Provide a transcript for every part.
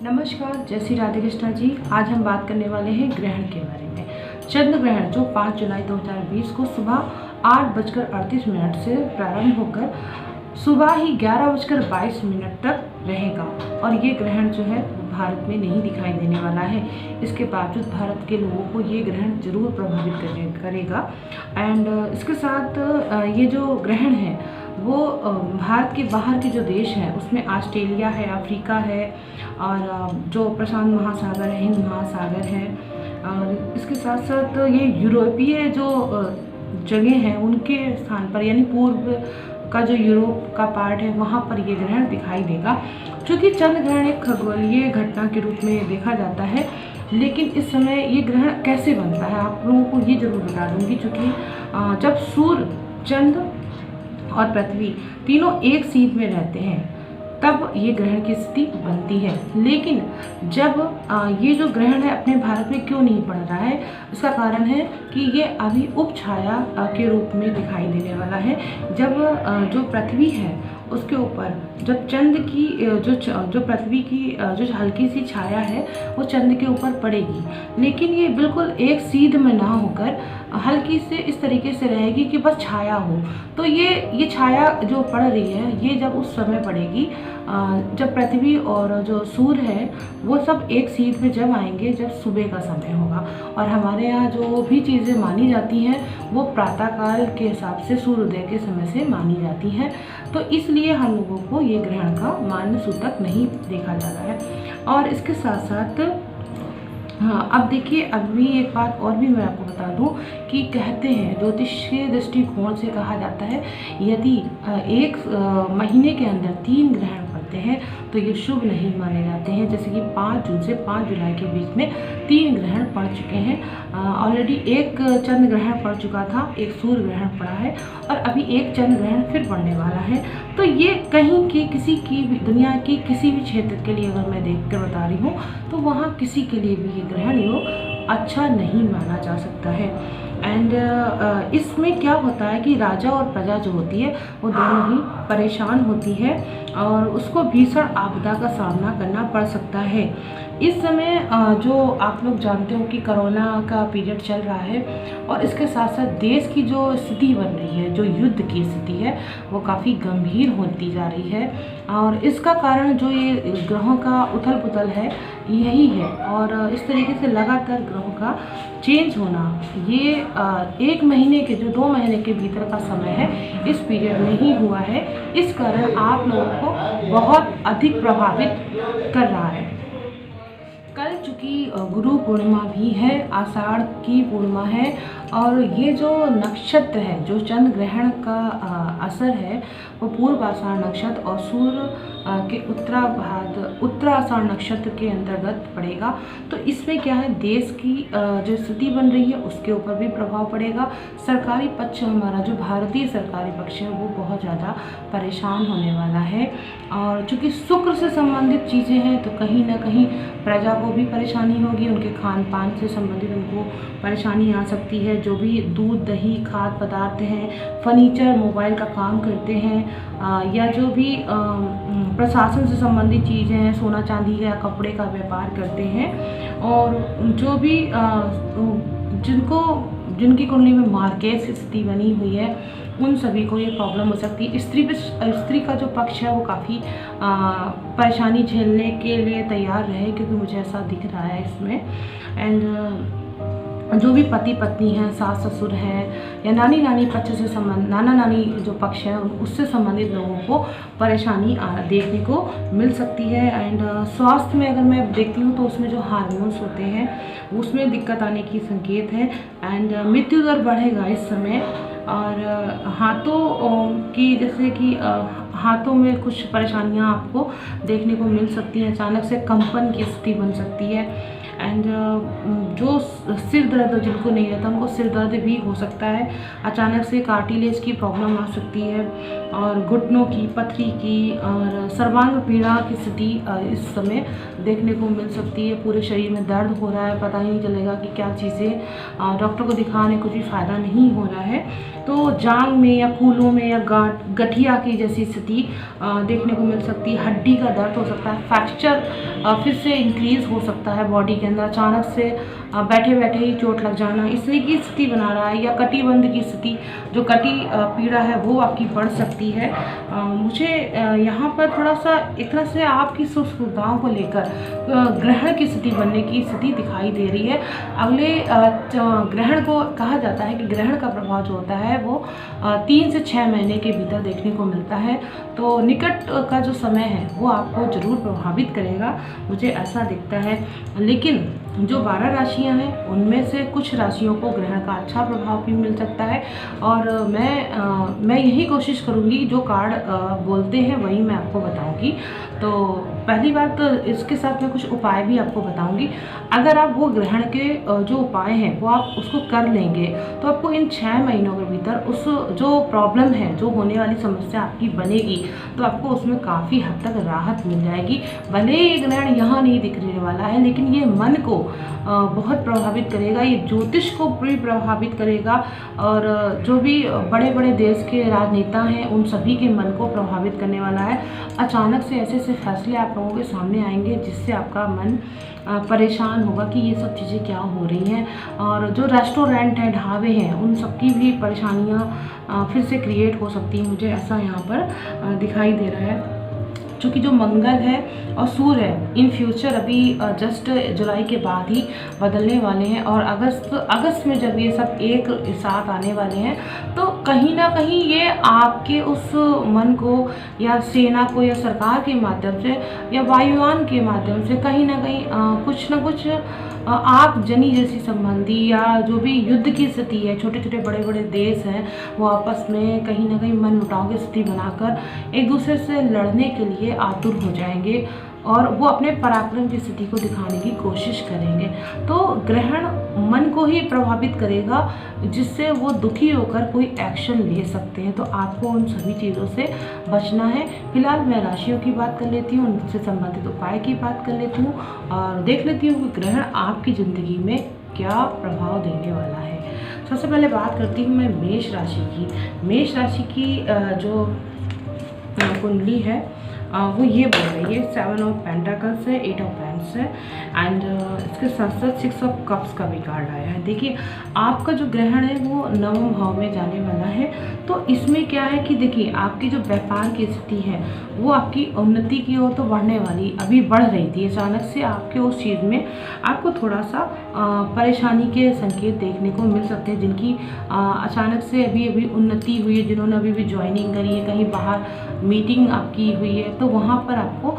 नमस्कार, जय श्री राधे कृष्णा जी। आज हम बात करने वाले हैं ग्रहण के बारे में। चंद्र ग्रहण जो 5 जुलाई 2020 को सुबह 8:38 से प्रारंभ होकर सुबह ही 11:22 तक रहेगा और ये ग्रहण जो है भारत में नहीं दिखाई देने वाला है। इसके बावजूद भारत के लोगों को ये ग्रहण जरूर प्रभावित करेगा। एंड इसके साथ ये जो ग्रहण है वो भारत के बाहर के जो देश हैं उसमें ऑस्ट्रेलिया है, अफ्रीका है और जो प्रशांत महासागर है, हिंद महासागर है और इसके साथ साथ ये यूरोपीय जो जगह हैं उनके स्थान पर यानी पूर्व का जो यूरोप का पार्ट है वहाँ पर ये ग्रहण दिखाई देगा। चूँकि चंद्र ग्रहण एक खगोलीय घटना के रूप में देखा जाता है, लेकिन इस समय ये ग्रहण कैसे बनता है आप लोगों को ये जरूर बता दूंगी। चूँकि जब सूर्य, चंद्र और पृथ्वी तीनों एक सीध में रहते हैं तब ये ग्रहण की स्थिति बनती है। लेकिन जब ये जो ग्रहण है अपने भारत में क्यों नहीं पड़ रहा है, इसका कारण है कि ये अभी उपछाया के रूप में दिखाई देने वाला है। जब जो पृथ्वी है उसके ऊपर जब चंद्र की जो पृथ्वी की जो हल्की सी छाया है वो चंद्र के ऊपर पड़ेगी, लेकिन ये बिल्कुल एक सीध में ना होकर हल्की से इस तरीके से रहेगी कि बस छाया हो। तो ये छाया जो पड़ रही है ये जब उस समय पड़ेगी जब पृथ्वी और जो सूर्य है वो सब एक सीध में जब आएंगे, जब सुबह का समय होगा। और हमारे यहाँ जो भी चीज़ें मानी जाती हैं वो प्रातःकाल के हिसाब से सूर्योदय के समय से मानी जाती हैं, तो इसलिए हम लोगों को ये ग्रहण का मान्य सूतक नहीं देखा जा रहा है। और इसके साथ साथ हाँ, अब देखिए अभी एक बात और भी मैं आपको बता दूं कि कहते हैं ज्योतिषीय दृष्टिकोण से कहा जाता है यदि एक महीने के अंदर 3 ग्रहण पड़ते हैं तो ये शुभ नहीं माने जाते हैं। जैसे कि 5 जून से 5 जुलाई के बीच में 3 ग्रहण पड़ चुके हैं। ऑलरेडी एक चंद्र ग्रहण पड़ चुका था, एक सूर्य ग्रहण पड़ा है और अभी एक चंद्र ग्रहण फिर पड़ने वाला है। तो ये कहीं की किसी की भी दुनिया की किसी भी क्षेत्र के लिए अगर मैं देख कर बता रही हूँ तो वहाँ किसी के लिए भी ये ग्रहण योग अच्छा नहीं माना जा सकता है। एंड इसमें क्या होता है कि राजा और प्रजा जो होती है वो दोनों ही परेशान होती है और उसको भीषण आपदा का सामना करना पड़ सकता है। इस समय जो आप लोग जानते हो कि कोरोना का पीरियड चल रहा है और इसके साथ साथ देश की जो स्थिति बन रही है, जो युद्ध की स्थिति है वो काफ़ी गंभीर होती जा रही है और इसका कारण जो ये ग्रहों का उथल पुथल है यही है। और इस तरीके से लगातार ग्रहों का चेंज होना ये 1 महीने के जो 2 महीने के भीतर का समय है इस पीरियड में ही हुआ है। इस कारण आप लोगों को बहुत अधिक प्रभावित कर रहा है। कल चूँकि गुरु पूर्णिमा भी है, आषाढ़ की पूर्णिमा है और ये जो नक्षत्र है, जो चंद्र ग्रहण का असर है वो पूर्व आषाढ़ नक्षत्र और सूर्य के उत्तराषाढ़ नक्षत्र के अंतर्गत पड़ेगा। तो इसमें क्या है, देश की जो स्थिति बन रही है उसके ऊपर भी प्रभाव पड़ेगा। सरकारी पक्ष हमारा जो भारतीय सरकारी पक्ष है वो बहुत ज़्यादा परेशान होने वाला है। और चूँकि शुक्र से संबंधित चीज़ें हैं तो कहीं ना कहीं प्रजा को भी परेशानी होगी, उनके खान पान से संबंधित उनको परेशानी आ सकती है। जो भी दूध, दही, खाद्य पदार्थ हैं, फर्नीचर, मोबाइल का काम करते हैं या जो भी प्रशासन से संबंधित चीज़ें हैं, सोना चांदी या कपड़े का व्यापार करते हैं और जो भी जिनकी कुंडली में मार्केट स्थिति बनी हुई है उन सभी को ये प्रॉब्लम हो सकती है। स्त्री का जो पक्ष है वो काफ़ी परेशानी झेलने के लिए तैयार रहे, क्योंकि मुझे ऐसा दिख रहा है इसमें। एंड जो भी पति पत्नी हैं, सास ससुर हैं या नानी नानी पक्ष से नाना नानी जो पक्ष है उससे संबंधित लोगों को परेशानी देखने को मिल सकती है। एंड स्वास्थ्य में अगर मैं देखती हूँ तो उसमें जो हार्मोन्स होते हैं उसमें दिक्कत आने की संकेत है। एंड मृत्यु दर बढ़ेगा इस समय और हाथों की जैसे कि हाथों में कुछ परेशानियां आपको देखने को मिल सकती हैं, अचानक से कंपन की स्थिति बन सकती है। एंड जो सिर दर्द जिनको नहीं रहता उनको सिर दर्द भी हो सकता है, अचानक से कार्टिलेज की प्रॉब्लम आ सकती है और घुटनों की, पथरी की और सर्वांग पीड़ा की स्थिति इस समय देखने को मिल सकती है। पूरे शरीर में दर्द हो रहा है, पता ही नहीं चलेगा कि क्या चीज़ें, डॉक्टर को दिखाने कुछ भी फ़ायदा नहीं हो रहा है। तो जांग में या फूलों में या गठिया की जैसी स्थिति स्थिति देखने को मिल सकती है। हड्डी का दर्द हो सकता है, फ्रैक्चर फिर से इंक्रीज हो सकता है बॉडी के अंदर, अचानक से बैठे बैठे ही चोट लग जाना, इस तरह की स्थिति बना रहा है। या कटिबंध की स्थिति, जो कटी पीड़ा है वो आपकी बढ़ सकती है। मुझे यहाँ पर थोड़ा सा एक तरह से आपकी सुख सुविधाओं को लेकर ग्रहण की स्थिति बनने की स्थिति दिखाई दे रही है। अगले ग्रहण को कहा जाता है कि ग्रहण का प्रभाव जो होता है वो 3 से 6 महीने के भीतर देखने को मिलता है। तो निकट का जो समय है वो आपको ज़रूर प्रभावित करेगा, मुझे ऐसा दिखता है। लेकिन जो 12 राशियां हैं उनमें से कुछ राशियों को ग्रहण का अच्छा प्रभाव भी मिल सकता है। और मैं यही कोशिश करूंगी जो कार्ड बोलते हैं वही मैं आपको बताऊंगी। तो पहली बात तो इसके साथ मैं कुछ उपाय भी आपको बताऊंगी। अगर आप वो ग्रहण के जो उपाय हैं वो आप उसको कर लेंगे तो आपको इन 6 महीनों के भीतर उस जो प्रॉब्लम है, जो होने वाली समस्या आपकी बनेगी, तो आपको उसमें काफ़ी हद तक राहत मिल जाएगी। भले ये ग्रहण यहाँ नहीं दिखने वाला है लेकिन ये मन को बहुत प्रभावित करेगा, ये ज्योतिष को भी प्रभावित करेगा और जो भी बड़े बड़े देश के राजनेता हैं उन सभी के मन को प्रभावित करने वाला है। अचानक से ऐसे ऐसे फैसले आप लोगों के सामने आएंगे जिससे आपका मन परेशान होगा कि ये सब चीज़ें क्या हो रही हैं। और जो रेस्टोरेंट हैं, ढाबे हैं, उन सबकी भी परेशानियाँ फिर से क्रिएट हो सकती हैं, मुझे ऐसा यहाँ पर दिखाई दे रहा है। क्योंकि जो मंगल है और सूर्य है इन फ्यूचर अभी जस्ट जुलाई के बाद ही बदलने वाले हैं और अगस्त में जब ये सब एक साथ आने वाले हैं तो कहीं ना कहीं ये आपके उस मन को या सेना को या सरकार के माध्यम से या वायुयान के माध्यम से कहीं ना कहीं कुछ ना कुछ आग जनी जैसी संबंधी या जो भी युद्ध की स्थिति है, छोटे छोटे बड़े बड़े देश हैं वो आपस में कहीं ना कहीं मन मुटाव की स्थिति बनाकर एक दूसरे से लड़ने के लिए आतुर हो जाएंगे और वो अपने पराक्रम की स्थिति को दिखाने की कोशिश करेंगे। तो ग्रहण मन को ही प्रभावित करेगा जिससे वो दुखी होकर कोई एक्शन ले सकते हैं। तो आपको उन सभी चीज़ों से बचना है। फिलहाल मैं राशियों की बात कर लेती हूँ, उनसे संबंधित उपाय की बात कर लेती हूँ और देख लेती हूँ कि ग्रहण आपकी ज़िंदगी में क्या प्रभाव देने वाला है। सबसे पहले बात करती हूँ मैं मेष राशि की। मेष राशि की जो कुंडली है वो ये बोल रही है 7 ऑफ पेंटाकल्स है, 8 ऑफ पेंट्स है एंड इसके साथ साथ 6 ऑफ कप्स का भी कार्ड आया है। देखिए आपका जो ग्रहण है वो 9वें भाव में जाने वाला है। तो इसमें क्या है कि देखिए आपकी जो व्यापार की स्थिति है वो आपकी उन्नति की ओर तो बढ़ने वाली, अभी बढ़ रही थी, अचानक से आपके उस चीज़ में आपको थोड़ा सा परेशानी के संकेत देखने को मिल सकते हैं। जिनकी अचानक से अभी अभी उन्नति हुई है, जिन्होंने अभी भी ज्वाइनिंग करी है, कहीं बाहर मीटिंग आपकी हुई है, तो वहाँ पर आपको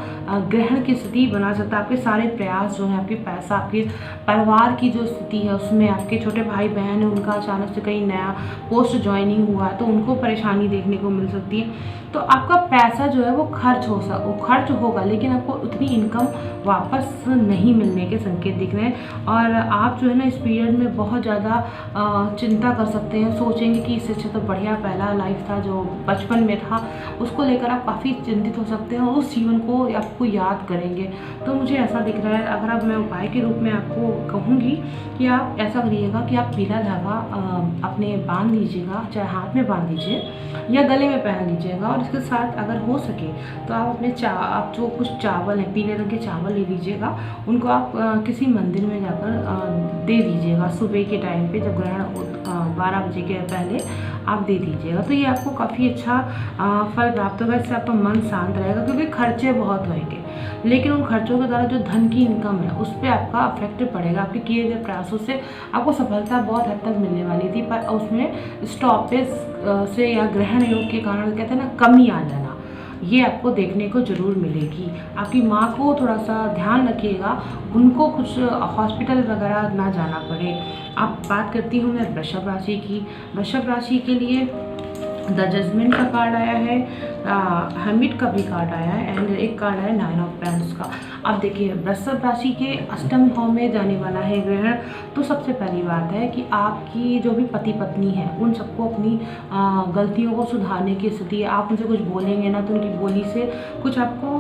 ग्रहण की स्थिति बना सकता है। आपके सारे प्रयास जो है, आपके पैसा, आपके परिवार की जो स्थिति है उसमें आपके छोटे भाई बहन है उनका अचानक से कहीं नया पोस्ट ज्वाइनिंग हुआ है तो उनको परेशानी देखने को मिल सकती है। तो आपका पैसा जो है वो खर्च होगा लेकिन आपको उतनी इनकम वापस नहीं मिलने के संकेत दिख रहे हैं। और आप जो है ना इस पीरियड में बहुत ज़्यादा चिंता कर सकते हैं, सोचेंगे कि इससे अच्छा तो बढ़िया पहला लाइफ था जो बचपन में था, उसको लेकर आप काफ़ी चिंतित हो सकते हैं और उस जीवन को आपको याद करेंगे। तो मुझे ऐसा दिख रहा है। अगर अब मैं उपाय के रूप में आपको कहूँगी कि आप ऐसा करिएगा कि आप पीला धागा अपने बांध लीजिएगा, चाहे हाथ में बांध लीजिए या गले में पहन लीजिएगा और इसके साथ अगर हो सके तो आप अपने आप जो कुछ चावल हैं, पीले रंग के चावल ले लीजिएगा, उनको आप किसी मंदिर में जाकर दे दीजिएगा सुबह के टाइम पे, जब ग्रहण 12 बजे के पहले आप दे दीजिएगा। तो ये आपको काफ़ी अच्छा फल प्राप्त होगा। इससे आपका मन शांत रहेगा क्योंकि खर्चे बहुत होंगे लेकिन उन खर्चों के द्वारा जो धन की इनकम है उस पर आपका अफेक्ट पड़ेगा। आपके किए गए प्रयासों से आपको सफलता बहुत हद तक मिलने वाली थी पर उसमें स्टॉपेज से या ग्रहण योग के कारण कहते हैं ना कमी आ जाना, ये आपको देखने को ज़रूर मिलेगी। आपकी माँ को थोड़ा सा ध्यान रखिएगा, उनको कुछ हॉस्पिटल वगैरह ना जाना पड़े। अब बात करती हूँ मैं वृषभ राशि की। वृषभ राशि के लिए द जजमेंट का कार्ड आया है, हमिट का भी कार्ड आया है एंड एक कार्ड आया 9 ऑफ पेंट्स का। अब देखिए वृषभ राशि के अष्टम भाव में जाने वाला है ग्रहण। तो सबसे पहली बात है कि आपकी जो भी पति पत्नी है उन सबको अपनी गलतियों को सुधारने की स्थिति है। आप उनसे कुछ बोलेंगे ना तो उनकी बोली से कुछ आपको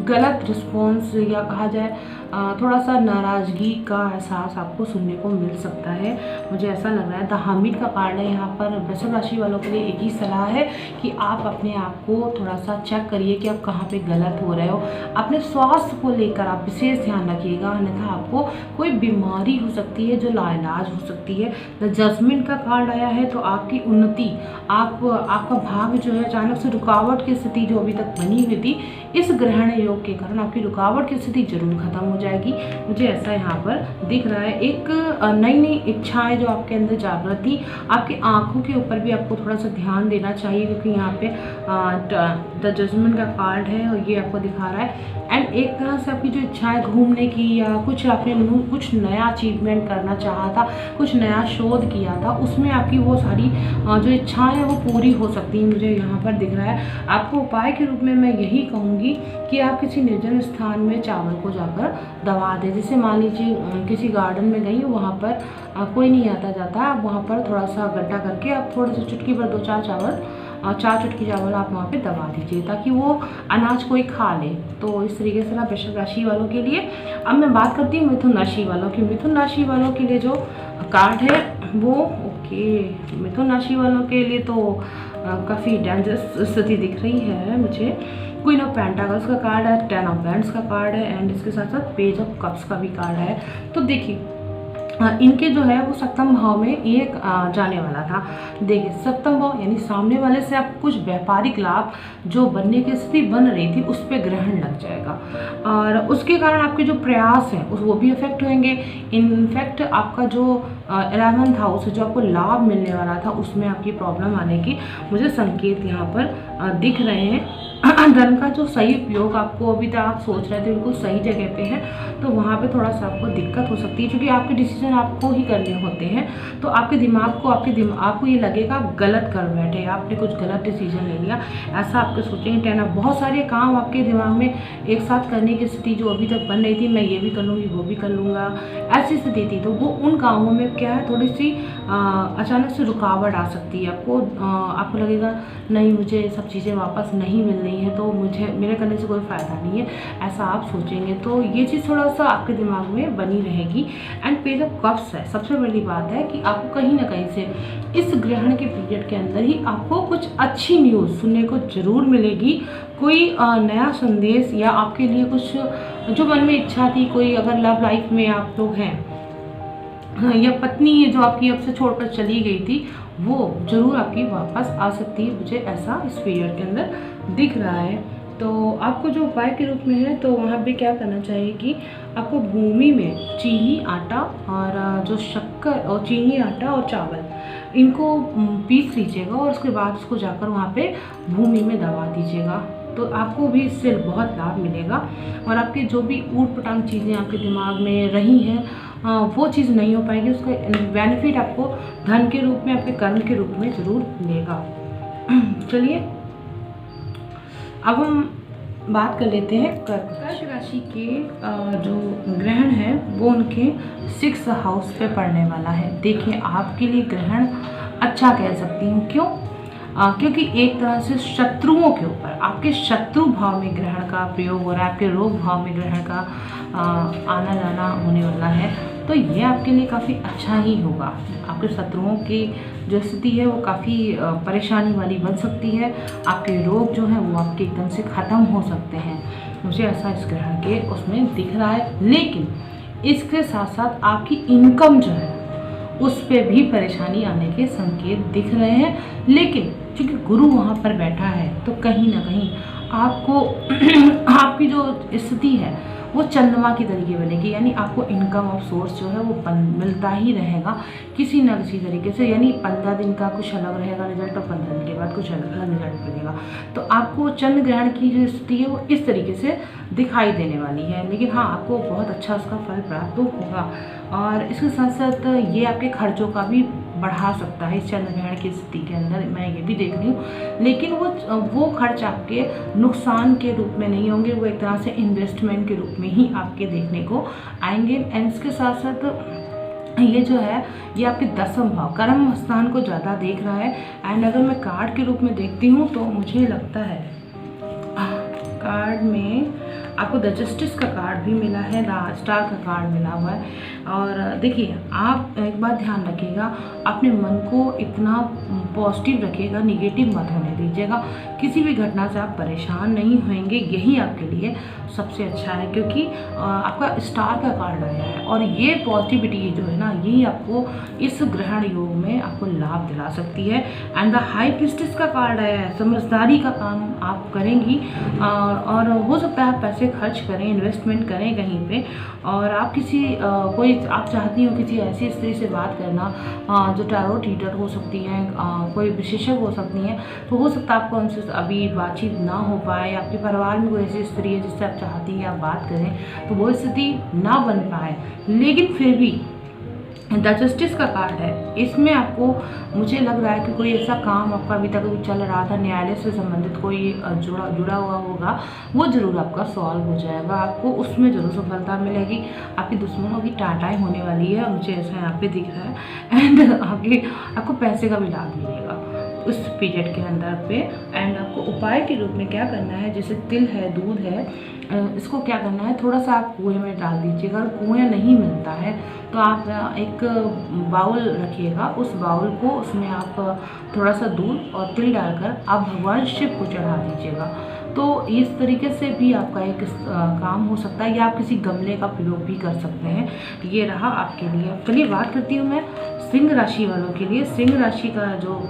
गलत रिस्पॉन्स या कहा जाए थोड़ा सा नाराज़गी का एहसास आपको सुनने को मिल सकता है, मुझे ऐसा लग रहा है। द हामिद का कार्ड है यहाँ पर। वृषभ राशि वालों के लिए एक ही सलाह है कि आप अपने आप को थोड़ा सा चेक करिए कि आप कहाँ पे गलत हो रहे हो। अपने स्वास्थ्य को लेकर आप विशेष ध्यान रखिएगा, अन्यथा आपको कोई बीमारी हो सकती है जो लाइलाज हो सकती है। द जजमेंट का कार्ड आया है, तो आपकी उन्नति, आपका भाग्य जो है, अचानक से रुकावट की स्थिति जो अभी तक बनी हुई थी, इस ग्रहण योग के कारण आपकी रुकावट की स्थिति जरूर खत्म हो जाएगी, मुझे ऐसा यहाँ पर दिख रहा है। एक नई नई इच्छाएं जो आपके अंदर जागृत थी, आपकी आंखों के ऊपर भी आपको थोड़ा सा ध्यान देना चाहिए, क्योंकि यहाँ पे द जजमेंट का कार्ड है और ये आपको दिखा रहा है। एंड एक तरह से आपकी जो इच्छाएं घूमने की या कुछ आपने कुछ नया अचीवमेंट करना चाहा था, कुछ नया शोध किया था, उसमें आपकी वो सारी जो इच्छाएं हैं वो पूरी हो सकती हैं, मुझे यहाँ पर दिख रहा है। आपको उपाय के रूप में मैं यही कहूँगी कि आप किसी निर्जन स्थान में चावल को जाकर दबा दें। जैसे मान लीजिए किसी गार्डन में गई, वहाँ पर कोई नहीं आता जाता, आप वहाँ पर थोड़ा सा गड्ढा करके आप थोड़े से चुटकी पर 2-4 चावल, 4 चुटकी चावल आप वहाँ पे दबा दीजिए, ताकि वो अनाज कोई खा ले। तो इस तरीके से ना वृषभ राशि वालों के लिए। अब मैं बात करती हूँ मिथुन राशि वालों की। मिथुन राशि वालों के लिए जो कार्ड है वो मिथुन राशि वालों के लिए तो काफ़ी डेंजरस स्थिति दिख रही है मुझे। क्वीन ऑफ पेंटाकल्स का कार्ड है, 10 ऑफ वैंड्स का कार्ड है, एंड इसके साथ साथ पेज ऑफ कप्स का भी कार्ड है। तो देखिए इनके जो है वो सप्तम भाव में ये जाने वाला था। देखिए सप्तम भाव यानी सामने वाले से आप कुछ व्यापारिक लाभ जो बनने की स्थिति बन रही थी उस पर ग्रहण लग जाएगा, और उसके कारण आपके जो प्रयास हैं वो भी अफेक्ट होंगे। इनफैक्ट आपका जो 11th हाउस है, जो आपको लाभ मिलने वाला था, उसमें आपकी प्रॉब्लम आने की मुझे संकेत यहाँ पर दिख रहे हैं। धन का जो सही उपयोग आपको अभी तक आप सोच रहे थे बिल्कुल सही जगह पे है, तो वहाँ पे थोड़ा सा आपको दिक्कत हो सकती है, क्योंकि आपके डिसीजन आपको ही करने होते हैं। तो आपके दिमाग को आपको ये लगेगा आप गलत कर बैठे, आपने कुछ गलत डिसीजन ले लिया, ऐसा आपके सोचेंगे। टेन बहुत सारे काम आपके दिमाग में एक साथ करने की स्थिति जो अभी तक बन रही थी, मैं ये भी कर लूँगी वो भी कर लूँगा, ऐसी स्थिति थी, तो वो उन कामों में क्या है थोड़ी सी अचानक से रुकावट आ सकती है। आपको लगेगा नहीं मुझे सब चीज़ें वापस नहीं मिल रही हैं, तो मेरे करने से कोई फ़ायदा नहीं है, ऐसा आप सोचेंगे। तो ये चीज़ थोड़ा सा आपके दिमाग में बनी रहेगी। एंड पेज ऑफ कप्स है, सबसे बड़ी बात है कि आपको कहीं ना कहीं से इस ग्रहण के पीरियड के अंदर ही आपको कुछ अच्छी न्यूज़ सुनने को ज़रूर मिलेगी। कोई नया संदेश या आपके लिए कुछ जो मन में इच्छा थी, कोई अगर लव लाइफ में आप लोग हैं या पत्नी है जो आपकी अब से छोड़कर चली गई थी, वो ज़रूर आपकी वापस आ सकती है, मुझे ऐसा इस पीरियड के अंदर दिख रहा है। तो आपको जो उपाय के रूप में है, तो वहाँ पे क्या करना चाहिए कि आपको भूमि में चीनी आटा और जो शक्कर और चीनी आटा और चावल इनको पीस लीजिएगा, और उसके बाद उसको जाकर वहाँ पे भूमि में दबा दीजिएगा, तो आपको भी इससे बहुत लाभ मिलेगा। और आपके जो भी ऊट पटांग चीज़ें आपके दिमाग में रही हैं वो चीज़ नहीं हो पाएगी, उसका बेनिफिट आपको धन के रूप में, आपके कर्म के रूप में ज़रूर मिलेगा। चलिए अब हम बात कर लेते हैं कर्क राशि के जो ग्रहण है वो उनके 6th हाउस पे पड़ने वाला है। देखिए आपके लिए ग्रहण अच्छा कह सकती हूँ, क्यों? क्योंकि एक तरह से शत्रुओं के ऊपर आपके शत्रु भाव में ग्रहण का प्रयोग हो रहा है, आपके रोग भाव में ग्रहण का आना जाना होने वाला है, तो ये आपके लिए काफ़ी अच्छा ही होगा। आपके शत्रुओं की जो स्थिति है वो काफ़ी परेशानी वाली बन सकती है, आपके रोग जो हैं वो आपके एकदम से ख़त्म हो सकते हैं, मुझे ऐसा इस ग्रहण के उसमें दिख रहा है। लेकिन इसके साथ साथ आपकी इनकम जो है उस पर भी परेशानी आने के संकेत दिख रहे हैं। लेकिन क्योंकि गुरु वहाँ पर बैठा है, तो कहीं ना कहीं आपको आपकी जो स्थिति है वो चंद्रमा की तरीके बनेगी, यानी आपको इनकम ऑफ सोर्स जो है वो मिलता ही रहेगा किसी न किसी तरीके से। यानी 15 दिन का कुछ अलग रहेगा रिजल्ट, और 15 दिन के बाद कुछ अलग रिजल्ट मिलेगा। तो आपको चंद्र ग्रहण की जो स्थिति है वो इस तरीके से दिखाई देने वाली है, लेकिन हाँ आपको बहुत अच्छा उसका फल प्राप्त होगा। और इसके साथ साथ ये आपके खर्चों का भी बढ़ा सकता है इस चंद्र ग्रहण की स्थिति के अंदर, मैं ये भी देख रही हूँ। लेकिन वो खर्च आपके नुकसान के रूप में नहीं होंगे, वो एक तरह से इन्वेस्टमेंट के रूप में ही आपके देखने को आएंगे। एंड इसके साथ साथ ये जो है ये आपके 10वें भाव कर्म स्थान को ज़्यादा देख रहा है। एंड अगर मैं कार्ड के रूप में देखती हूँ तो मुझे लगता है कार्ड में आपको द जस्टिस का कार्ड भी मिला है, द स्टार का कार्ड मिला हुआ है। और देखिए, आप एक बात ध्यान रखिएगा, अपने मन को इतना पॉजिटिव रखिएगा, निगेटिव मत होने दीजिएगा। किसी भी घटना से आप परेशान नहीं होंगे, यही आपके लिए सबसे अच्छा है, क्योंकि आपका स्टार का कार्ड आया है और ये पॉजिटिविटी जो है ना, यही आपको इस ग्रहण योग में आपको लाभ दिला सकती है। एंड द हाई प्रीस्टेस का कार्ड आया है, समझदारी का काम आप करेंगी और हो सकता है आप पैसे खर्च करें, इन्वेस्टमेंट करें कहीं पे, और आप किसी कोई आप चाहती हो किसी ऐसी स्त्री से बात करना जो टैरो रीडर हो सकती हैं, कोई विशेषज्ञ हो सकती हैं, तो हो सकता है आपको उनसे अभी बातचीत ना हो पाए। आपके परिवार में कोई ऐसी स्त्री है जिससे आप चाहती हैं आप बात करें, तो वो स्थिति ना बन पाए, लेकिन फिर भी द जस्टिस का कार्ड है। इसमें आपको मुझे लग रहा है कि कोई ऐसा काम आपका अभी तक चल रहा था, न्यायालय से संबंधित कोई जुड़ा हुआ होगा, वो ज़रूर आपका सॉल्व हो जाएगा, आपको उसमें ज़रूर सफलता मिलेगी। आपके दुश्मनों की टाटाई होने वाली है, मुझे ऐसा यहाँ पे दिख रहा है। एंड आपको पैसे का भी लाभ मिलेगा उस पीरियड के अंदर पे। एंड आपको उपाय के रूप में क्या करना है, जैसे तिल है, दूध है, इसको क्या करना है, थोड़ा सा आप कुएं में डाल दीजिएगा। अगर कुएं नहीं मिलता है तो आप एक बाउल रखिएगा, उस बाउल को उसमें आप थोड़ा सा दूध और तिल डालकर आप भगवान शिव को चढ़ा दीजिएगा। तो इस तरीके से भी आपका एक काम हो सकता है, या आप किसी गमले का प्रयोग भी कर सकते हैं। ये रहा आपके लिए। चलिए बात करती हूँ मैं सिंह राशि वालों के लिए। सिंह राशि का जो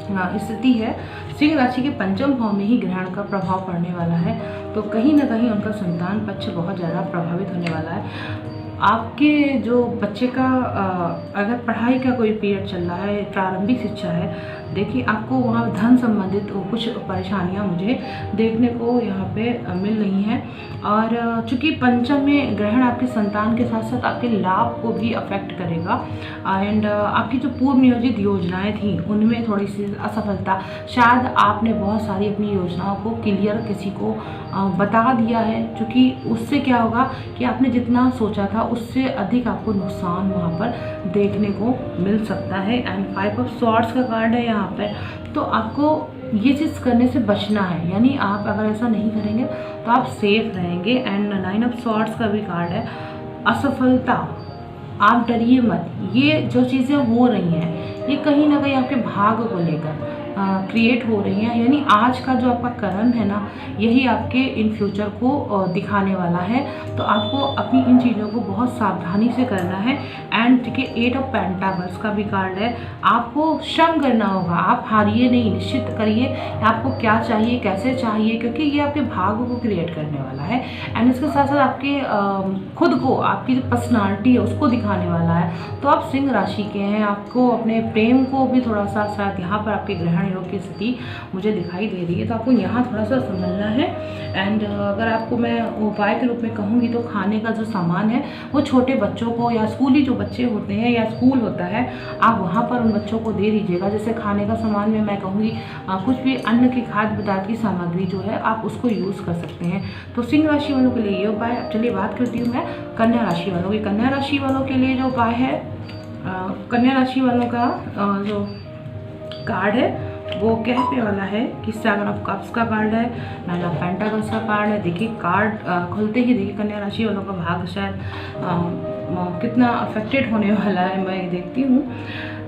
स्थिति है, सिंह राशि के पंचम भाव में ही ग्रहण का प्रभाव पड़ने वाला है, तो कहीं ना कहीं उनका संतान पक्ष बहुत ज़्यादा प्रभावित होने वाला है। आपके जो बच्चे का अगर पढ़ाई का कोई पीरियड चल रहा है, प्रारंभिक शिक्षा है, देखिए आपको वहाँ धन संबंधित कुछ परेशानियाँ मुझे देखने को यहाँ पे मिल रही हैं। और चूँकि पंचम में ग्रहण आपके संतान के साथ साथ आपके लाभ को भी अफेक्ट करेगा। एंड आपकी जो पूर्व नियोजित योजनाएं थी उनमें थोड़ी सी असफलता, शायद आपने बहुत सारी अपनी योजनाओं को क्लियर किसी को बता दिया है, क्योंकि उससे क्या होगा कि आपने जितना सोचा था उससे अधिक आपको नुकसान वहाँ पर देखने को मिल सकता है। एंड 5 ऑफ स्वॉर्ड्स का कार्ड है यहाँ पे, तो आपको ये चीज़ करने से बचना है, यानी आप अगर ऐसा नहीं करेंगे तो आप सेफ रहेंगे। एंड 9 ऑफ स्वॉर्ड्स का भी कार्ड है, असफलता, आप डरिए मत। ये जो चीज़ें हो रही हैं ये कहीं ना कहीं आपके भाग्य को लेकर क्रिएट हो रही हैं, यानी आज का जो आपका कर्म है ना, यही आपके इन फ्यूचर को दिखाने वाला है। तो आपको अपनी इन चीज़ों को बहुत सावधानी से करना है। एंड देखिए 8 ऑफ पेंटाकल्स का भी कार्ड है, आपको श्रम करना होगा, आप हारिए नहीं, निश्चित करिए आपको क्या चाहिए, कैसे चाहिए, क्योंकि ये आपके भाग्य को क्रिएट करने वाला है। एंड इसके साथ साथ आपके खुद को, आपकी जो पर्सनालिटी है उसको दिखाने वाला है। तो आप सिंह राशि के हैं, आपको अपने प्रेम को भी थोड़ा सा शायद यहाँ पर आपके ग्रहण योग की स्थिति मुझे दिखाई दे रही है, तो आपको यहाँ थोड़ा सा संभलना है। एंड अगर आपको मैं उपाय के रूप में कहूँगी तो खाने का जो सामान है वो छोटे बच्चों को, या स्कूली जो बच्चे होते हैं या स्कूल होता है, आप वहाँ पर उन बच्चों को दे दीजिएगा। जैसे खाने का सामान में मैं कहूँगी कुछ भी अन्न की खाद्य पदार्थ की सामग्री जो है आप उसको यूज़ कर सकते हैं। तो सिंह राशि वालों के लिए ये उपाय। चलिए बात करती हूँ मैं कन्या राशि वालों की। कन्या राशि वालों के लिए जो उपाय है, कन्या राशि वालों का जो कार्ड है वो कहने वाला है कि 7 ऑफ कप्स का कार्ड है, 9 ऑफ पेंटाकल्स का कार्ड है। देखिए कार्ड खुलते ही देखिए कन्या राशि वालों का भाग्य शायद कितना अफेक्टेड होने वाला है, मैं देखती हूँ।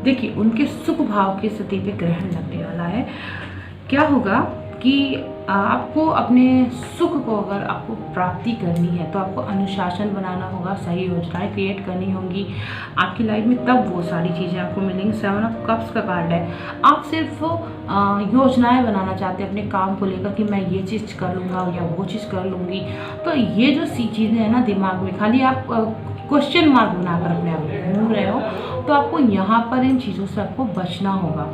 देखिए उनके सुख भाव की स्थिति पे ग्रहण लगने वाला है। क्या होगा कि आपको अपने सुख को अगर आपको प्राप्ति करनी है तो आपको अनुशासन बनाना होगा, सही योजनाएं क्रिएट करनी होंगी आपकी लाइफ में, तब वो सारी चीज़ें आपको मिलेंगी। 7 ऑफ कप्स का कार्ड है, आप सिर्फ योजनाएं बनाना चाहते हैं अपने काम को लेकर कि मैं ये चीज़ कर लूँगा या वो चीज़ कर लूँगी, तो ये जो सी चीज़ें हैं ना दिमाग में, खाली आप क्वेश्चन मार्क बनाकर अपने आप घूम रहे हो, तो आपको यहाँ पर इन चीज़ों से आपको बचना होगा।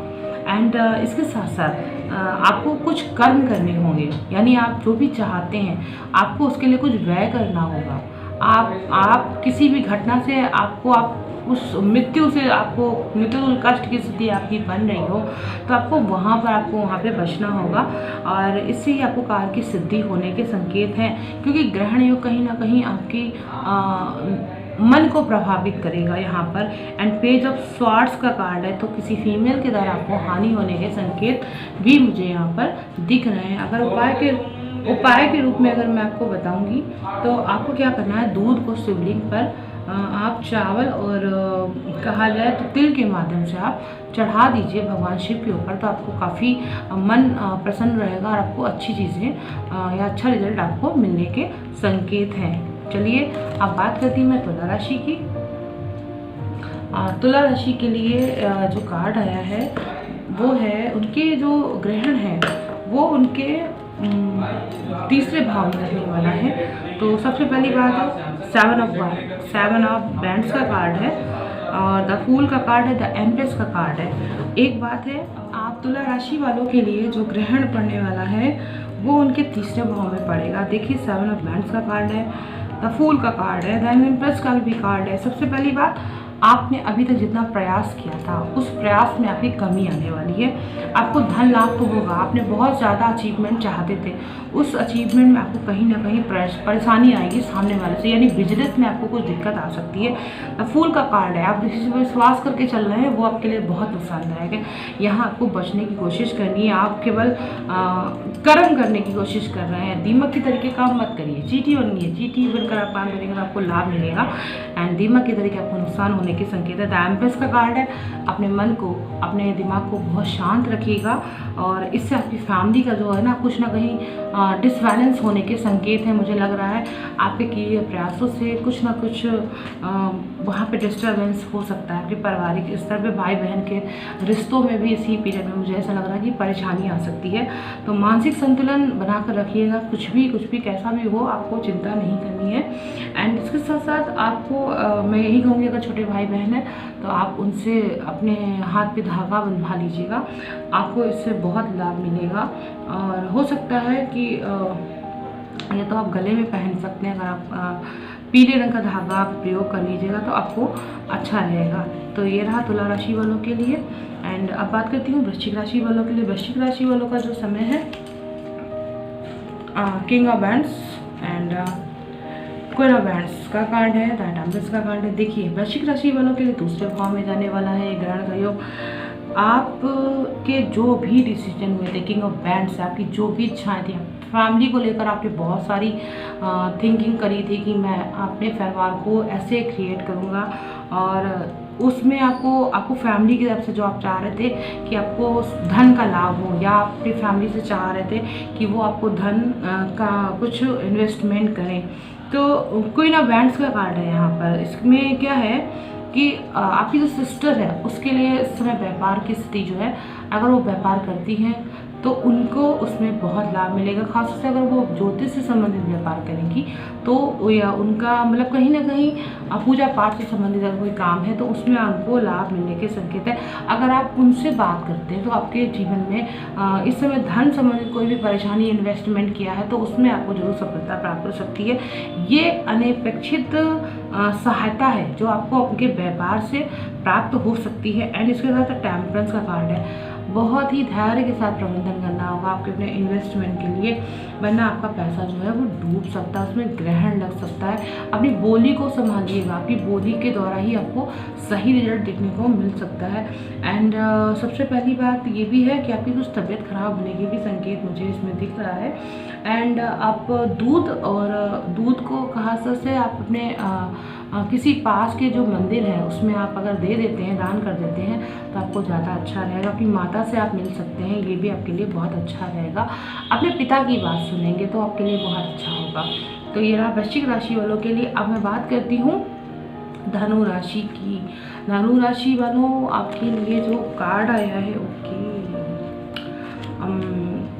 एंड इसके साथ साथ आपको कुछ कर्म करने होंगे, यानी आप जो भी चाहते हैं आपको उसके लिए कुछ व्यय करना होगा। आप किसी भी घटना से आप उस मृत्यु से आपको मृत्यु कष्ट की स्थिति आपकी बन रही हो तो आपको वहाँ पे बचना होगा, और इससे ही आपको कार्य की सिद्धि होने के संकेत हैं, क्योंकि ग्रहण योग कहीं ना कहीं आपकी मन को प्रभावित करेगा यहाँ पर। एंड पेज ऑफ स्वॉर्ड्स का कार्ड है, तो किसी फीमेल के द्वारा आपको हानि होने के संकेत भी मुझे यहाँ पर दिख रहे हैं। अगर उपाय के उपाय के रूप में अगर मैं आपको बताऊंगी तो आपको क्या करना है, दूध को शिवलिंग पर आप चावल और कहा जाए तो तिल के माध्यम से आप चढ़ा दीजिए भगवान शिव के ऊपर, तो आपको काफ़ी मन प्रसन्न रहेगा और आपको अच्छी चीज़ें या अच्छा रिजल्ट आपको मिलने के संकेत हैं। चलिए अब बात करती हूँ मैं तुला राशि की। तुला राशि के लिए जो कार्ड आया है वो है, उनके जो ग्रहण है वो उनके तीसरे भाव में रहने वाला है। तो सबसे पहली बात है 7 ऑफ बैंड्स का कार्ड है और द फूल का कार्ड है, द एम्प्रेस का कार्ड है। एक बात है, आप तुला राशि वालों के लिए जो ग्रहण पड़ने वाला है वो उनके तीसरे भाव में पड़ेगा। देखिए 7 ऑफ बैंड्स का कार्ड है, द फूल का कार्ड है, द एम्प्रेस का भी कार्ड है। सबसे पहली बात, आपने अभी तक जितना प्रयास किया था उस प्रयास में आपकी कमी आने वाली है। आपको धन लाभ तो होगा, आपने बहुत ज़्यादा अचीवमेंट चाहते थे, उस अचीवमेंट में आपको कहीं ना कहीं परेशानी आएगी सामने वाले से, यानी बिजनेस में आपको कुछ दिक्कत आ सकती है। फूल का कार्ड है, आप किसी पर विश्वास करके चल रहे हैं वो आपके लिए बहुत नुकसानदायक है। यहाँ आपको बचने की कोशिश करनी है, आप केवल कर्म करने की कोशिश कर रहे हैं, दीमक की तरीके काम मत करिए। चीटी बननी है, चीटी बनकर आप काम करेंगे तो आपको लाभ मिलेगा, एंड दीमक के तरीके आपको नुकसान होने के संकेत है। द एम्प्रेस का कार्ड है, अपने मन को, अपने दिमाग को बहुत शांत रखिएगा और इससे आपकी फैमिली का जो है ना कुछ ना कहीं डिसबैलेंस होने के संकेत है। मुझे लग रहा है आपके किए प्रयासों से कुछ ना कुछ वहाँ पे डिस्टर्बेंस हो सकता है। आपके पारिवारिक स्तर पे भाई बहन के रिश्तों में भी इसी पीरियड में मुझे ऐसा लग रहा है कि परेशानी आ सकती है। तो मानसिक संतुलन बनाकर रखिएगा, कुछ भी कैसा भी हो आपको चिंता नहीं करनी है। एंड इसके साथ साथ आपको मैं यही कहूँगी, अगर छोटे भाई बहन है तो आप उनसे अपने हाथ पे धागा बंधवा लीजिएगा, आपको इससे बहुत लाभ मिलेगा। और हो सकता है कि ये तो आप गले में पहन सकते हैं, अगर आप पीले रंग का धागा आप प्रयोग कर लीजिएगा तो आपको अच्छा रहेगा। तो ये रहा तुला राशि वालों के लिए। एंड अब बात करती हूँ वृश्चिक राशि वालों के लिए। वृश्चिक राशि वालों का जो समय है, king of bands and queen of bands का कार्ड है, द एम्प्रेस का कार्ड है। देखिए वृश्चिक राशि वालों के लिए दूसरे भाव में जाने वाला है ग्रहण का योग। आपके जो भी डिसीजन हुए थे किंग ऑफ बैंड्स से, आपकी जो भी इच्छाएं थी, फैमिली को लेकर आपने बहुत सारी थिंकिंग करी थी कि मैं अपने परिवार को ऐसे क्रिएट करूँगा, और उसमें आपको फैमिली की तरफ से जो आप चाह रहे थे कि आपको धन का लाभ हो, या आप अपनी फैमिली से चाह रहे थे कि वो आपको धन का कुछ इन्वेस्टमेंट करें। तो क्वीन ऑफ बैंड्स का कार्ड है यहाँ पर। इसमें क्या है कि आपकी जो सिस्टर है उसके लिए इस समय व्यापार की स्थिति जो है, अगर वो व्यापार करती हैं तो उनको उसमें बहुत लाभ मिलेगा। खासतौर से अगर वो ज्योतिष से संबंधित व्यापार करेंगी तो, या उनका मतलब कहीं ना कहीं पूजा पाठ से संबंधित अगर कोई काम है तो उसमें उनको लाभ मिलने के संकेत है। अगर आप उनसे बात करते हैं तो आपके जीवन में इस समय धन संबंधित कोई भी परेशानी, इन्वेस्टमेंट किया है तो उसमें आपको जरूर सफलता प्राप्त हो सकती है। ये अनपेक्षित सहायता है जो आपको आपके व्यापार से प्राप्त हो सकती है। एंड इसके साथ टेम्परेंस का कार्ड है, बहुत ही धैर्य के साथ प्रबंधन करना होगा आपके अपने इन्वेस्टमेंट के लिए, वरना आपका पैसा जो है वो डूब सकता है, उसमें ग्रहण लग सकता है। अपनी बोली को संभालिएगा, आपकी बोली के द्वारा ही आपको सही रिजल्ट देखने को मिल सकता है। एंड सबसे पहली बात ये भी है कि आपकी कुछ तबीयत खराब होने के भी संकेत मुझे इसमें दिख रहा है। एंड आप दूध को खास से आप अपने किसी पास के जो मंदिर है उसमें आप अगर दे देते हैं, दान कर देते हैं तो आपको ज़्यादा अच्छा रहेगा। अपनी माता से आप मिल सकते हैं, ये भी आपके लिए बहुत अच्छा रहेगा। अपने पिता की बात सुनेंगे तो आपके लिए बहुत अच्छा होगा। तो ये रहा वृश्चिक राशि वालों के लिए। अब मैं बात करती हूँ धनु राशि की। धनु राशि वालों आपके लिए जो कार्ड आया है, ओके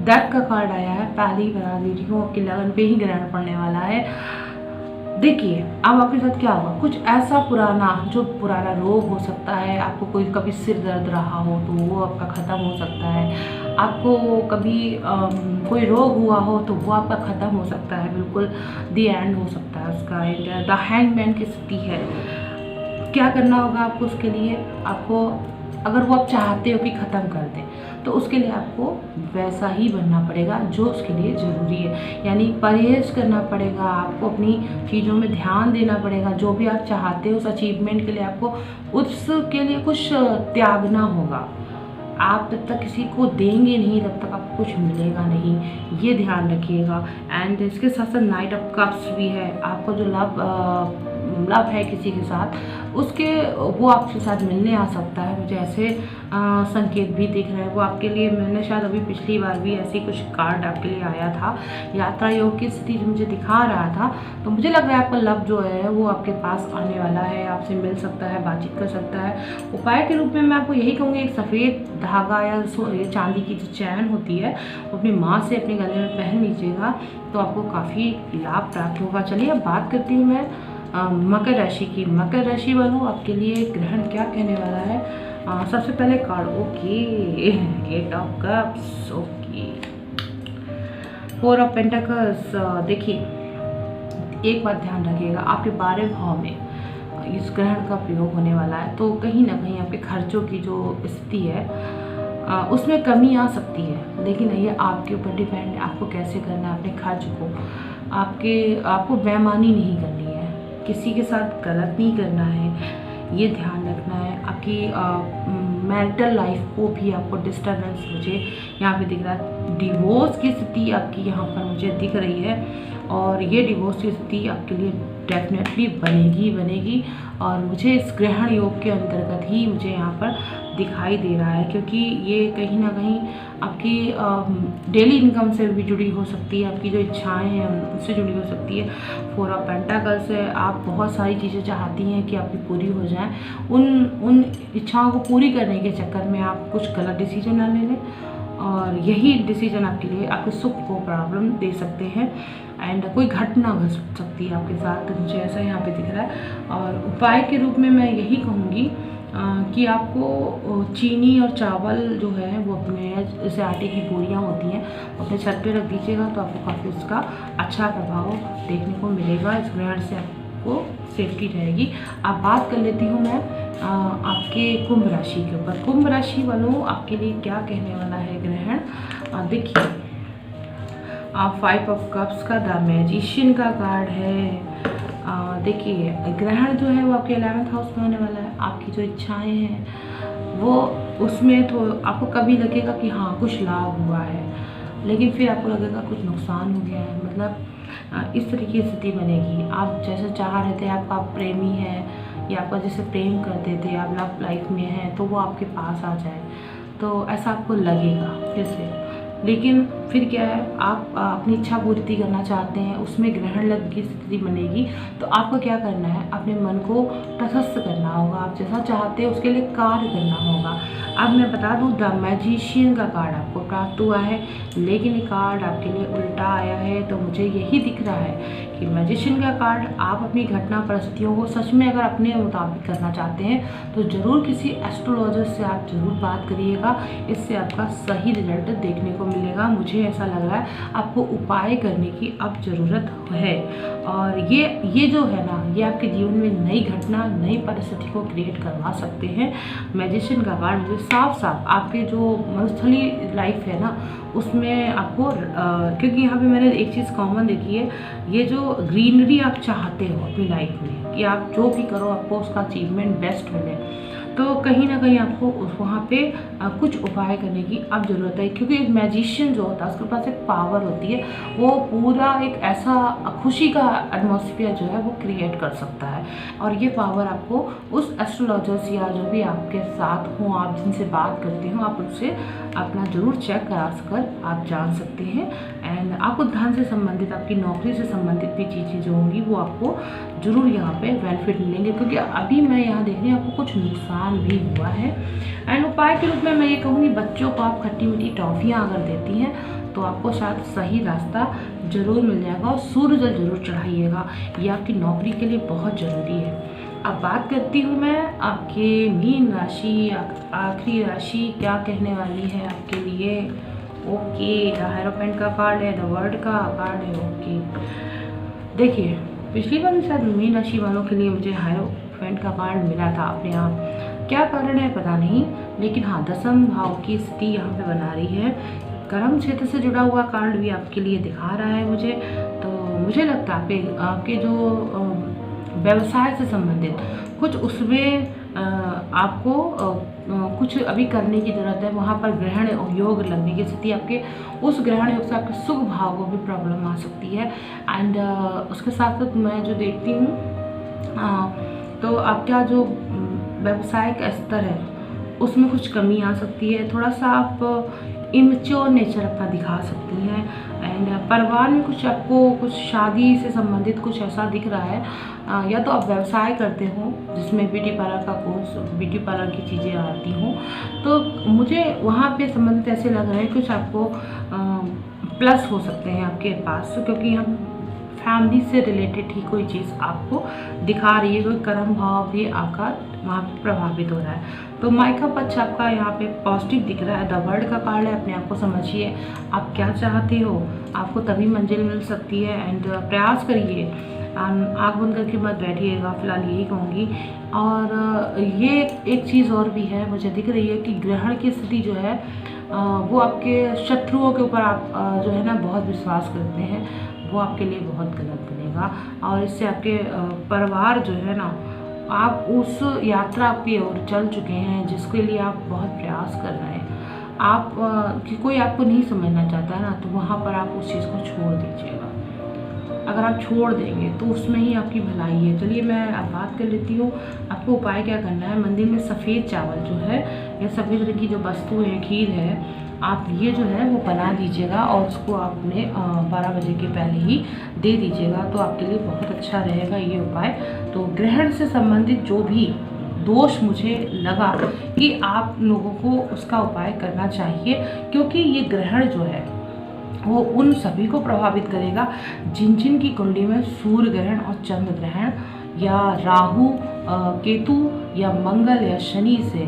डेथ का कार्ड आया है। पहले ही बता दे रही हूँ, आपकी लगन पे ही ग्रहण पड़ने वाला है। देखिए अब आपके साथ क्या होगा, कुछ ऐसा पुराना रोग हो सकता है। आपको कोई कभी सिर दर्द रहा हो तो वो आपका ख़त्म हो सकता है। आपको कभी कोई रोग हुआ हो तो वो आपका ख़त्म हो सकता है, बिल्कुल दी एंड हो सकता है उसका। एंड द हैंगमैन की स्थिति है। क्या करना होगा आपको उसके लिए, आपको अगर वो आप चाहते हो कि ख़त्म कर दें तो उसके लिए आपको वैसा ही बनना पड़ेगा जो उसके लिए ज़रूरी है, यानी परहेज करना पड़ेगा। आपको अपनी चीज़ों में ध्यान देना पड़ेगा। जो भी आप चाहते हो उस अचीवमेंट के लिए आपको उसके लिए कुछ त्यागना होगा। आप जब तक किसी को देंगे नहीं तब तक आपको कुछ मिलेगा नहीं, ये ध्यान रखिएगा। एंड इसके साथ साथ नाइट ऑफ कप्स भी है। आपको जो लव है किसी के साथ, उसके वो आपके साथ मिलने आ सकता है, मुझे ऐसे संकेत भी दिख रहे हैं। वो आपके लिए, मैंने शायद अभी पिछली बार भी ऐसे कुछ कार्ड आपके लिए आया था, यात्रा योग की स्थिति जो मुझे दिखा रहा था। तो मुझे लग रहा है आपका लव जो है वो आपके पास आने वाला है, आपसे मिल सकता है, बातचीत कर सकता है। उपाय के रूप में मैं आपको यही कहूँगी, एक सफ़ेद धागा या चांदी की जो चैन होती है वो अपनी माँ से अपने गले में पहन लीजिएगा, तो आपको काफ़ी लाभ प्राप्त होगा। चलिए अब बात करती हूँ मैं मकर राशि की। मकर राशि वालों, आपके लिए ग्रहण क्या कहने वाला है। सबसे पहले card, okay, 8 of cups, okay, 4 of pentacles. देखिए, एक बात ध्यान रखिएगा, आपके 12वें भाव में इस ग्रहण का प्रयोग होने वाला है, तो कहीं ना कहीं आपके खर्चों की जो स्थिति है उसमें कमी आ सकती है, लेकिन ये आपके ऊपर डिपेंड है, आपको कैसे करना है अपने खर्च को। आपको बेईमानी नहीं करनी है, किसी के साथ गलत नहीं करना है, ये ध्यान रखना है। आपकी मैरिटल लाइफ को भी आपको डिस्टर्बेंस मुझे यहाँ पे दिख रहा है। डिवोर्स की स्थिति आपकी यहाँ पर मुझे दिख रही है, और ये डिवोर्स की स्थिति आपके लिए डेफिनेटली बनेगी। और मुझे इस ग्रहण योग के अंतर्गत ही मुझे यहाँ पर दिखाई दे रहा है, क्योंकि ये कहीं ना कहीं आपकी डेली इनकम से भी जुड़ी हो सकती है, आपकी जो इच्छाएं हैं उससे जुड़ी हो सकती है। 4 ऑफ पेंटाकल्स से आप बहुत सारी चीज़ें चाहती हैं कि आपकी पूरी हो जाएं, उन इच्छाओं को पूरी करने के चक्कर में आप कुछ गलत डिसीजन ना ले लें, और यही डिसीजन आपके लिए आपके सुख को प्रॉब्लम दे सकते हैं। एंड कोई घटना घट सकती है आपके साथ, तो मुझे ऐसा यहाँ पे दिख रहा है। और उपाय के रूप में मैं यही कहूँगी कि आपको चीनी और चावल जो है वो अपने, जैसे आटे की बोरियाँ होती हैं, अपने छत पे रख दीजिएगा, तो आपको काफ़ी उसका अच्छा प्रभाव देखने को मिलेगा। इस ग्रहण से आपको सेफ्टी रहेगी। अब बात कर लेती हूँ मैं आपके कुंभ राशि के ऊपर। कुंभ राशि वालों, आपके लिए क्या कहने वाला है ग्रहण। देखिए, 5 ऑफ कप्स का द मैजिशियन का कार्ड है। देखिए, ग्रहण जो है वो आपके 11th हाउस में होने वाला है। आपकी जो इच्छाएं हैं वो, उसमें तो आपको कभी लगेगा कि हाँ कुछ लाभ हुआ है, लेकिन फिर आपको लगेगा कुछ नुकसान हो गया है। मतलब इस तरीके की स्थिति बनेगी। आप जैसे चाह रहे थे, आपका प्रेमी है या आपका जैसे प्रेम करते थे, आप लव लाइफ में हैं, तो वो आपके पास आ जाए, तो ऐसा आपको लगेगा फिर से। लेकिन फिर क्या है, आप अपनी इच्छा पूर्ति करना चाहते हैं, उसमें ग्रहण लग्न की स्थिति बनेगी, तो आपको क्या करना है, अपने मन को तटस्थ करना होगा। आप जैसा चाहते हैं उसके लिए कार्य करना होगा। अब मैं बता दूं, द मैजिशियन का कार्ड आपको प्राप्त हुआ है, लेकिन ये कार्ड आपके लिए उल्टा आया है। तो मुझे यही दिख रहा है कि मैजिशियन का कार्ड, आप अपनी घटना परिस्थितियों को सच में अगर अपने मुताबिक करना चाहते हैं तो ज़रूर किसी एस्ट्रोलॉजर से आप ज़रूर बात करिएगा, इससे आपका सही रिजल्ट देखने को मिलेगा। मुझे ऐसा लग रहा है आपको उपाय करने की अब ज़रूरत है, और ये जो है ना, ये आपके जीवन में नई घटना, नई परिस्थिति को क्रिएट करवा सकते हैं। मैजिशियन का कार्ड मुझे साफ साफ आपके जो मरुस्थली लाइफ है ना, उसमें आपको क्योंकि यहाँ पे मैंने एक चीज़ कॉमन देखी है, ये जो ग्रीनरी आप चाहते हो अपनी लाइफ में, कि आप जो भी करो आपको उसका अचीवमेंट बेस्ट मिले, तो कहीं ना कहीं आपको वहाँ पे कुछ उपाय करने की अब ज़रूरत है। क्योंकि एक मैजिशियन जो होता है उसके पास एक पावर होती है, वो पूरा एक ऐसा खुशी का एटमॉस्फेयर जो है वो क्रिएट कर सकता है, और ये पावर आपको उस एस्ट्रोलॉजर्स या जो भी आपके साथ हों, आप जिनसे बात करते हो, आप उनसे अपना ज़रूर चेक करा कर आप जान सकते हैं। एंड आपको धन से संबंधित, आपकी नौकरी से संबंधित भी चीज़ें जो होंगी वो आपको ज़रूर यहाँ पे बेनिफिट मिलेंगे, क्योंकि अभी मैं यहाँ देख रही हूँ आपको कुछ नुकसान भी हुआ है। एंड उपाय के रूप में मैं ये कहूँगी, बच्चों को आप खट्टी मीठी टॉफ़ियाँ अगर देती हैं तो आपको शायद सही रास्ता ज़रूर मिल जाएगा, और सूर्य जल जरूर चढ़ाइएगा, ये आपकी नौकरी के लिए बहुत ज़रूरी है। अब बात करती हूँ मैं आपके मीन राशि, आखिरी राशि क्या कहने वाली है आपके लिए। ओके, द हायरोफेंट का कार्ड है, द वर्ल्ड का कार्ड है। ओके, देखिए, पिछली बार शायद मीन राशि वालों के लिए मुझे हायरोफेंट का कार्ड मिला था अपने आप, क्या कारण है पता नहीं, लेकिन हाँ 10वें भाव की स्थिति यहाँ पे बना रही है। कर्म क्षेत्र से जुड़ा हुआ कार्ड भी आपके लिए दिखा रहा है मुझे, तो मुझे लगता है आपके जो व्यवसाय से संबंधित कुछ उसमें आपको कुछ अभी करने की ज़रूरत है। वहाँ पर ग्रहण योग लगने की स्थिति, आपके उस ग्रहण योग से आपके सुख भाव को भी प्रॉब्लम आ सकती है। एंड उसके साथ साथ मैं जो देखती हूँ तो आपका जो व्यवसायिक स्तर है उसमें कुछ कमी आ सकती है। थोड़ा सा आप इमेच्योर नेचर अपना दिखा सकती हैं। एंड परिवार में कुछ आपको कुछ शादी से संबंधित कुछ ऐसा दिख रहा है, या तो आप व्यवसाय करते हो जिसमें ब्यूटी पार्लर का कोर्स, ब्यूटी पार्लर की चीज़ें आती हों, तो मुझे वहाँ पे संबंधित ऐसे लग रहे हैं कुछ आपको प्लस हो सकते हैं आपके पास, क्योंकि हम फैमिली से रिलेटेड ही कोई चीज़ आपको दिखा रही है, कोई कर्म भाव भी आपका वहाँ पे प्रभावित हो रहा है। तो माइका पक्ष आपका यहाँ पे पॉजिटिव दिख रहा है। द वर्ल्ड का कार्ड है, अपने आप को समझिए आप क्या चाहते हो, आपको तभी मंजिल मिल सकती है। एंड प्रयास करिए, आँख बंद करके मत बैठिएगा, फिलहाल यही कहूँगी। और ये एक चीज़ और भी है मुझे दिख रही है कि ग्रहण की स्थिति जो है वो आपके शत्रुओं के ऊपर आप जो है ना बहुत विश्वास करते हैं, वो आपके लिए बहुत गलत बनेगा। और इससे आपके परिवार जो है ना, आप उस यात्रा की ओर चल चुके हैं जिसके लिए आप बहुत प्रयास कर रहे हैं। आप कि कोई आपको नहीं समझना चाहता है ना, तो वहाँ पर आप उस चीज़ को छोड़ दीजिएगा। अगर आप छोड़ देंगे तो उसमें ही आपकी भलाई है। चलिए मैं अब बात कर लेती हूँ, आपको उपाय क्या करना है। मंदिर में सफ़ेद चावल जो है या सफ़ेद रंग की जो वस्तु है, खीर है, आप ये जो है वो बना दीजिएगा और उसको आपने 12 बजे के पहले ही दे दीजिएगा, तो आपके लिए बहुत अच्छा रहेगा ये उपाय। तो ग्रहण से संबंधित जो भी दोष मुझे लगा कि आप लोगों को उसका उपाय करना चाहिए, क्योंकि ये ग्रहण जो है वो उन सभी को प्रभावित करेगा जिन जिन की कुंडली में सूर्य ग्रहण और चंद्र ग्रहण या राहु केतु या मंगल या शनि से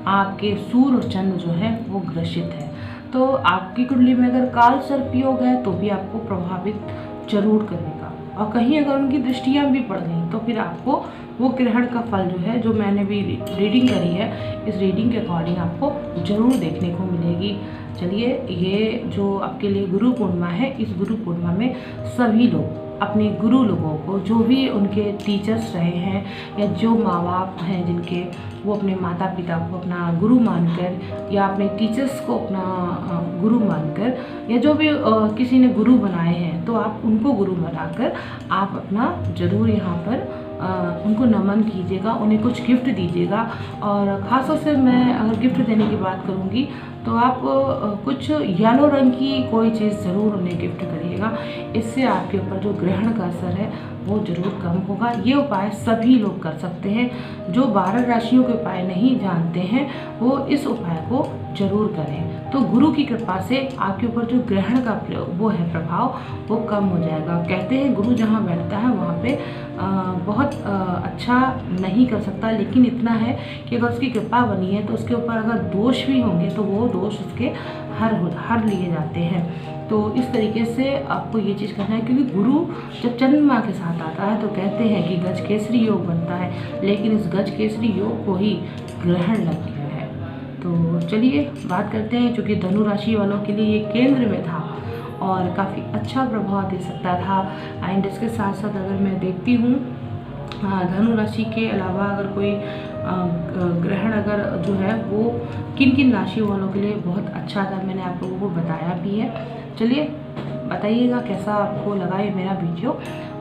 आपके सूर्य और चंद्र जो है वो ग्रसित है। तो आपकी कुंडली में अगर काल सर्प योग है तो भी आपको प्रभावित जरूर करेगा, और कहीं अगर उनकी दृष्टियाँ भी पड़ गई तो फिर आपको वो ग्रहण का फल जो है, जो मैंने भी रीडिंग करी है, इस रीडिंग के अकॉर्डिंग आपको ज़रूर देखने को मिलेगी। चलिए, ये जो आपके लिए गुरु पूर्णिमा है, इस गुरु पूर्णिमा में सभी लोग अपने गुरु लोगों को, जो भी उनके टीचर्स रहे हैं या जो माँ बाप हैं जिनके, वो अपने माता पिता को अपना गुरु मानकर या अपने टीचर्स को अपना गुरु मानकर, या जो भी किसी ने गुरु बनाए हैं तो आप उनको गुरु बनाकर आप अपना ज़रूर यहाँ पर उनको नमन कीजिएगा, उन्हें कुछ गिफ्ट दीजिएगा। और ख़ासतौर से मैं अगर गिफ्ट देने की बात करूँगी तो आप कुछ येलो रंग की कोई चीज़ ज़रूर उन्हें गिफ्ट करिएगा। इससे आपके ऊपर जो ग्रहण का असर है वो ज़रूर कम होगा। ये उपाय सभी लोग कर सकते हैं। जो 12 राशियों के उपाय नहीं जानते हैं वो इस उपाय को ज़रूर करें, तो गुरु की कृपा से आपके ऊपर जो ग्रहण का वो है प्रभाव वो कम हो जाएगा। कहते हैं गुरु जहाँ बैठता है वहाँ पे बहुत अच्छा नहीं कर सकता, लेकिन इतना है कि अगर उसकी कृपा बनी है तो उसके ऊपर अगर दोष भी होंगे तो वो दोष उसके हर लिए जाते हैं। तो इस तरीके से आपको ये चीज़ करना है, क्योंकि गुरु जब चंद्रमा के साथ आता है तो कहते हैं कि गज केसरी योग बनता है, लेकिन इस गज केसरी योग को ही ग्रहण लग गया है। तो चलिए बात करते हैं, चूँकि धनु राशि वालों के लिए ये केंद्र में था और काफ़ी अच्छा प्रभाव दे सकता था। एंड इसके साथ साथ अगर मैं देखती हूँ धनु राशि के अलावा अगर कोई ग्रहण अगर जो है वो किन किन राशि वालों के लिए बहुत अच्छा था, मैंने आप लोगों को बताया भी है। चलिए बताइएगा कैसा आपको लगा ये मेरा वीडियो,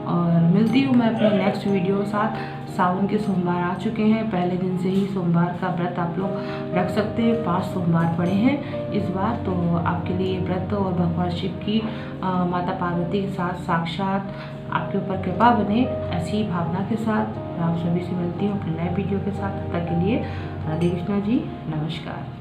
और मिलती हूँ मैं अपने नेक्स्ट वीडियो के साथ। सावन के सोमवार आ चुके हैं, पहले दिन से ही सोमवार का व्रत आप लोग रख सकते हैं। 5 सोमवार पड़े हैं इस बार, तो आपके लिए व्रत और भगवान शिव की माता पार्वती के साथ साक्षात आपके ऊपर कृपा बने, ऐसी ही भावना के साथ मैं आप सभी से मिलती हूँ अपने नए वीडियो के साथ। तब तक के लिए राधे कृष्णा जी, नमस्कार।